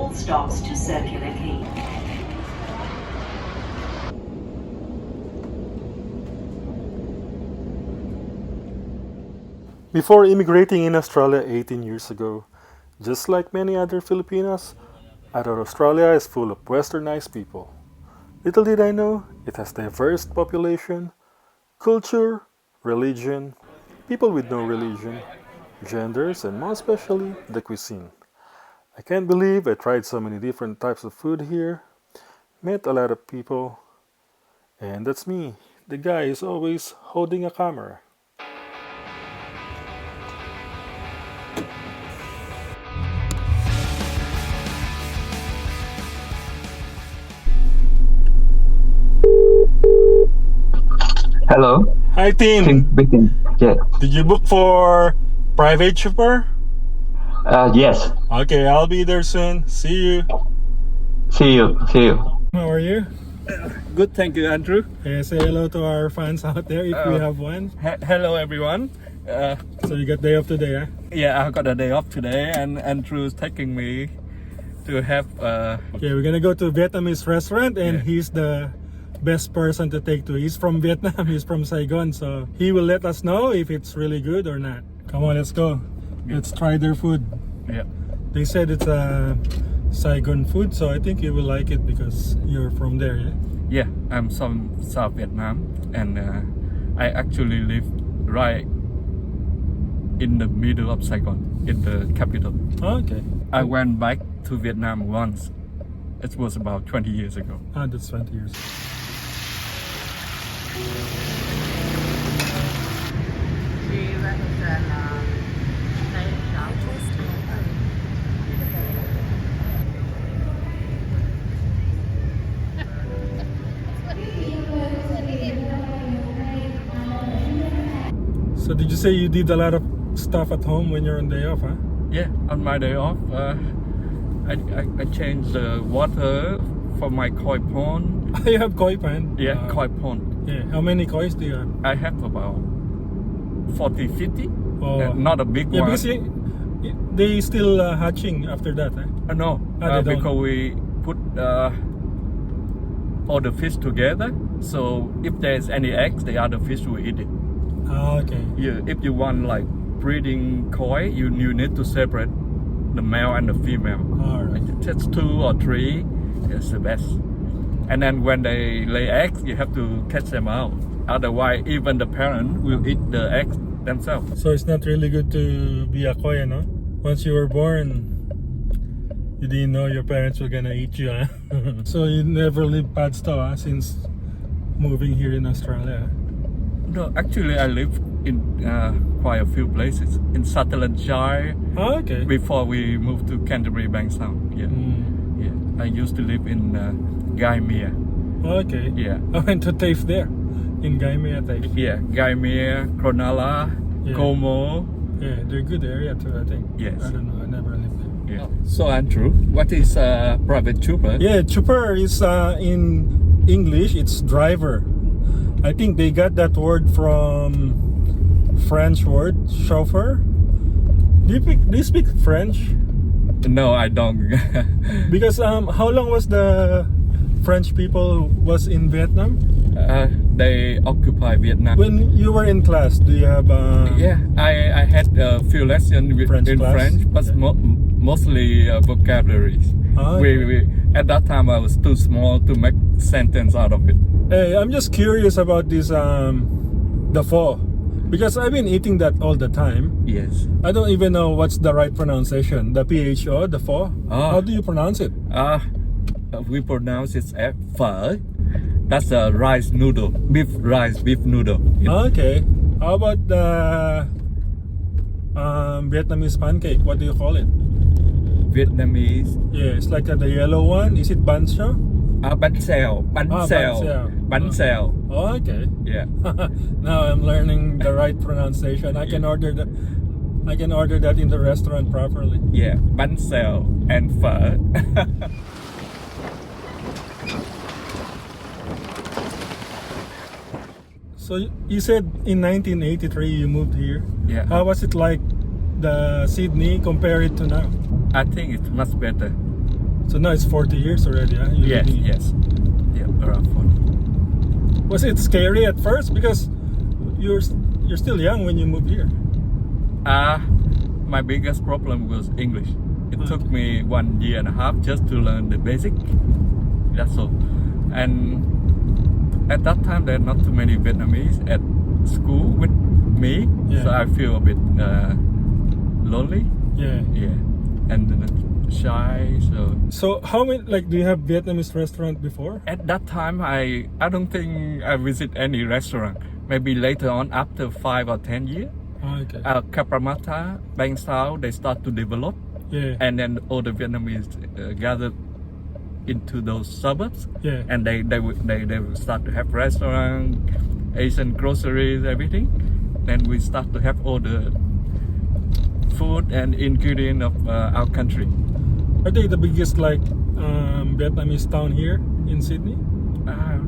all stops to Circular Quay. Before immigrating in Australia 18 years ago, just like many other Filipinos, I thought Australia is full of westernized people. Little did I know, it has diverse population, culture, religion, people with no religion, genders, and most especially the cuisine. I can't believe I tried so many different types of food here, met a lot of people, and that's me, the guy who's always holding a camera. Hello, Hi, Tim team. speaking. Yeah. Did you book for private chauffeur? Yes. Okay, I'll be there soon. See you. See you. See you. How are you? Good, thank you, Andrew. Say hello to our fans out there if we have one. Hello, everyone. So you got day off today, huh? Yeah, I got a day off today, and Andrew's taking me to have. Yeah, we're gonna go to Vietnamese restaurant, and Yeah. he's the best person to take to. He's from Vietnam. He's from Saigon, so he will let us know if it's really good or not. Come on, let's go. Let's try their food. Yeah. They said it's Saigon food, so I think you will like it because you're from there, yeah? Yeah, I'm from South Vietnam, and I actually live right in the middle of Saigon, in the capital. Oh, okay. I went back to Vietnam once. It was about 20 years ago. That's 20 years. So did you say you did a lot of stuff at home when you're on day off, huh? Yeah, on my day off, I changed the water for my koi pond. You have koi pan? Yeah, koi pond. Yeah. How many kois do you have? I have about 40, 50. Oh. Not a big Yeah, one. because they still hatching after that, eh? No, they don't. because we put all the fish together. So if there's any eggs, the other fish will eat it. Ah, okay. Yeah, if you want like breeding koi, you need to separate the male and the female. Alright. Just 2 or 3 is the best. And then when they lay eggs, you have to catch them out. Otherwise, even the parent will eat the eggs themselves. So it's not really good to be a koi, no? Once you were born, you didn't know your parents were gonna eat you, huh? So you never lived Padstow, huh? Since moving here in Australia. No, actually, I live in quite a few places. In Sutherland Shire, Oh, okay. before we moved to Canterbury Bankstown. Yeah, yeah. I used to live in Gymea. Okay. Yeah, I went to TAFE there, in Gymea TAFE. yeah. Gymea, Cronulla, Yeah. Como. Yeah, they're good area too, I think. Yes. I don't know, I never lived there. Yeah. So Andrew, what is private trooper? Yeah, chauffeur is in English, it's driver. I think they got that word from French word, chauffeur. Do you speak French? No, I don't. Because how long was the French people was in Vietnam? They occupy Vietnam. When you were in class, do you have Yeah, I had a few lessons French in class? French, but Yeah. mostly vocabularies. Ah, okay. We at that time I was too small to make sentence out of it. Hey, I'm just curious about this the pho, because I've been eating that all the time. Yes. I don't even know what's the right pronunciation. The PHO, the pho. Ah. How do you pronounce it? We pronounce it as phở. That's a rice noodle, beef noodle. Okay. How about the Vietnamese pancake? What do you call it? Vietnamese. Yeah, it's like the yellow one. Is it banh xeo? Bánh xèo, bánh Ah, xèo, bánh xèo. bánh xèo. Oh, okay. Yeah. Now I'm learning the right pronunciation. I can order that in the restaurant properly. Yeah, bánh xèo and phở. So you said in 1983 you moved here. Yeah. How was it like, the Sydney, compare it to now? I think it's much better. So now it's 40 years already, huh? You Yes, living- yes. Yeah, around 40. Was it scary at first? Because you're still young when you moved here. My biggest problem was English. It took Okay. me 1.5 years just to learn the basic. That's all. And at that time, there are not too many Vietnamese at school with me, Yeah. so I feel a bit lonely. Yeah. Yeah, and shy. So how many, like, do you have Vietnamese restaurant before? At that time, I don't think I visit any restaurant. Maybe later on, after 5 or 10 years, Oh, okay. Kapramata, Bang Sao, they start to develop, Yeah. and then all the Vietnamese gathered into those suburbs, Yeah. and they will start to have restaurant, Asian groceries, everything. Then we start to have all the food and ingredient of our country. Are they the biggest, like, Vietnamese town here in Sydney?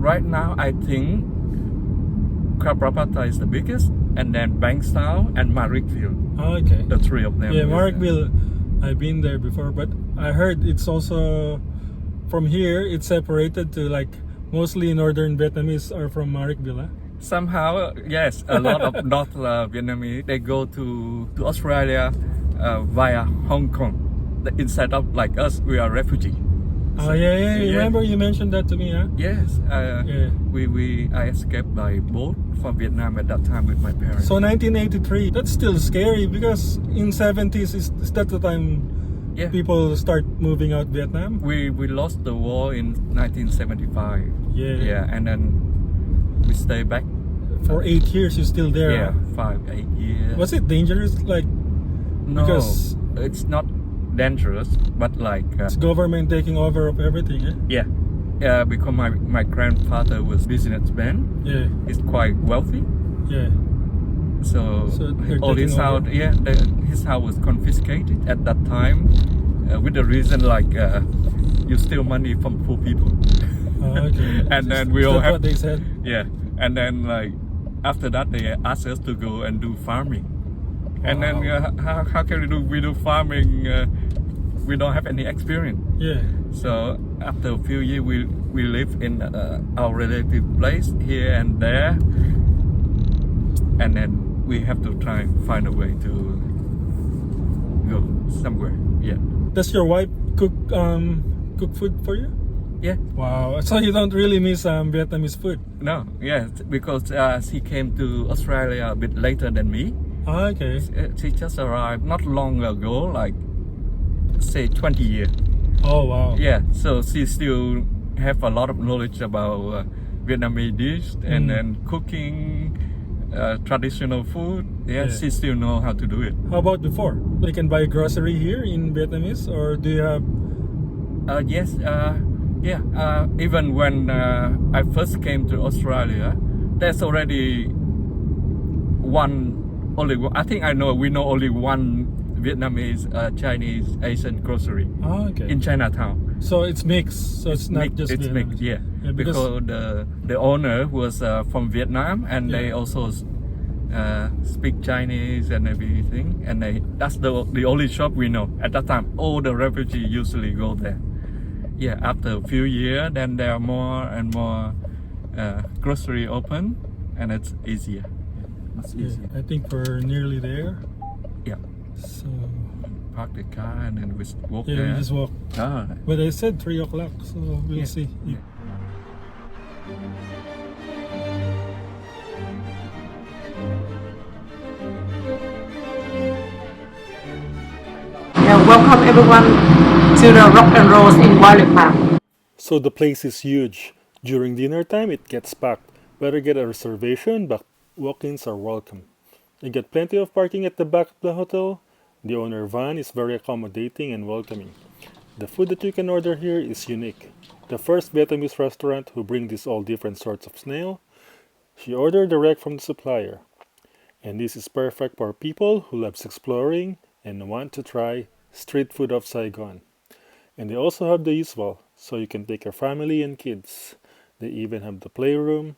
Right now, I think Kaprapata is the biggest, and then Bankstown and Marrickville, Oh, okay. the three of them. Yeah, is, Marrickville, I've been there before, but I heard it's also from here. It's separated to, like, mostly northern Vietnamese are from Marrickville. Huh? Somehow, yes, a lot of North Vietnamese, they go to Australia via Hong Kong. Instead of like us, we are refugee. Oh, yeah. Yeah. Remember you mentioned that to me, huh? Yes, Yeah. I escaped by boat from Vietnam at that time with my parents. So 1983, that's still scary because in 70s is that the time yeah, people start moving out Vietnam? we lost the war in 1975. Yeah. Yeah, and then we stay back. For 8 years you're still there. Yeah, Huh? 8 years. Was it dangerous? Like, No, because- it's not dangerous, but like it's government taking over of everything, eh? yeah, because my grandfather was businessman. Yeah, He's quite wealthy, yeah. so So they're all his taking house, over. his house was confiscated at that time, with the reason like you steal money from poor people. Oh, okay. And then Is we all that have what they said? yeah, and then like after that they asked us to go and do farming, and then Wow. how can we do farming? We don't have any experience. Yeah. So after a few years, we live in our relative place here and there, and then we have to try and find a way to go somewhere. Yeah, Does your wife cook food for you? yeah. Wow. So you don't really miss Vietnamese food? No, yes, because she came to Australia a bit later than me. Oh, okay. She just arrived not long ago, like say 20 years. Oh, wow. Yeah, so she still have a lot of knowledge about Vietnamese dish and then cooking, traditional food. Yeah, Yeah. she still know how to do it. How about before? You can buy grocery here in Vietnamese, or do you have? Yes, yeah. Even when I first came to Australia, there's already I think we know only one Vietnamese, Chinese, Asian grocery Oh, okay. in Chinatown. So it's mixed. So it's not just it's Vietnamese. mixed, yeah. Yeah, because the owner was from Vietnam, and they Yeah. also speak Chinese and everything, and that's the only shop we know at that time. All the refugees usually go there. Yeah, after a few years, then there are more and more grocery open, and it's easier. It's Yeah, easier. I think we're nearly there. Yeah, So park the car and then we walk yeah, there. we just walk. Ah, But I said 3 o'clock, so we'll Yeah. see. Yeah. Welcome everyone to the Rock and Rolls in Violet Park. So the place is huge. During dinner time, it gets packed. Better get a reservation, but walk-ins are welcome. You get plenty of parking at the back of the hotel. The owner van is very accommodating and welcoming. The food that you can order here is unique. The first Vietnamese restaurant who bring this all different sorts of snail. She ordered direct from the supplier. And this is perfect for people who loves exploring and want to try street food of Saigon. And they also have the usual, so you can take your family and kids. They even have the playroom.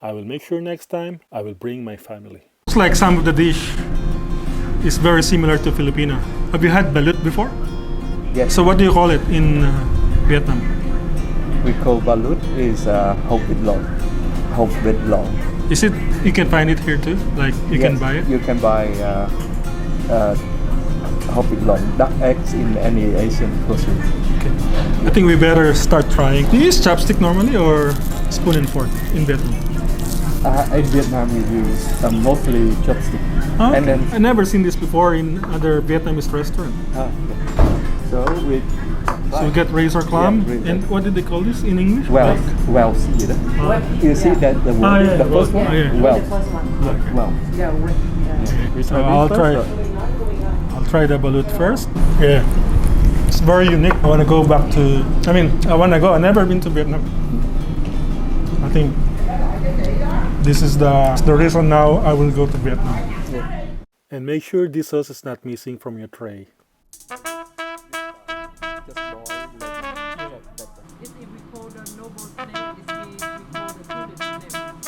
I will make sure next time I will bring my family. Looks like some of the dish is very similar to Filipino. Have you had balut before? Yes. So what do you call it in Vietnam? We call balut is hột vịt lộn. Hột vịt lộn. Is it, you can find it here too? Like you can Yes, buy it? You can buy hột vịt lộn, duck eggs in any Asian grocery. Okay. I think we better start trying. Do you use chopstick normally or spoon and fork in Vietnam? In Vietnam, we use mostly chopstick. Oh, And okay. then I never seen this before in other Vietnamese restaurant. yeah. So we So we get razor clam. Yeah, razor. And what did they call this in English? wells gì đó. You see that the word, yeah, the first well, one? yeah. Wells. Okay. Wells. So I'll try the balut first. Yeah. It's very unique. I want to go back to, I want to go. I've never been to Vietnam. I think this is the reason now I will go to Vietnam. And make sure this sauce is not missing from your tray. Just boil.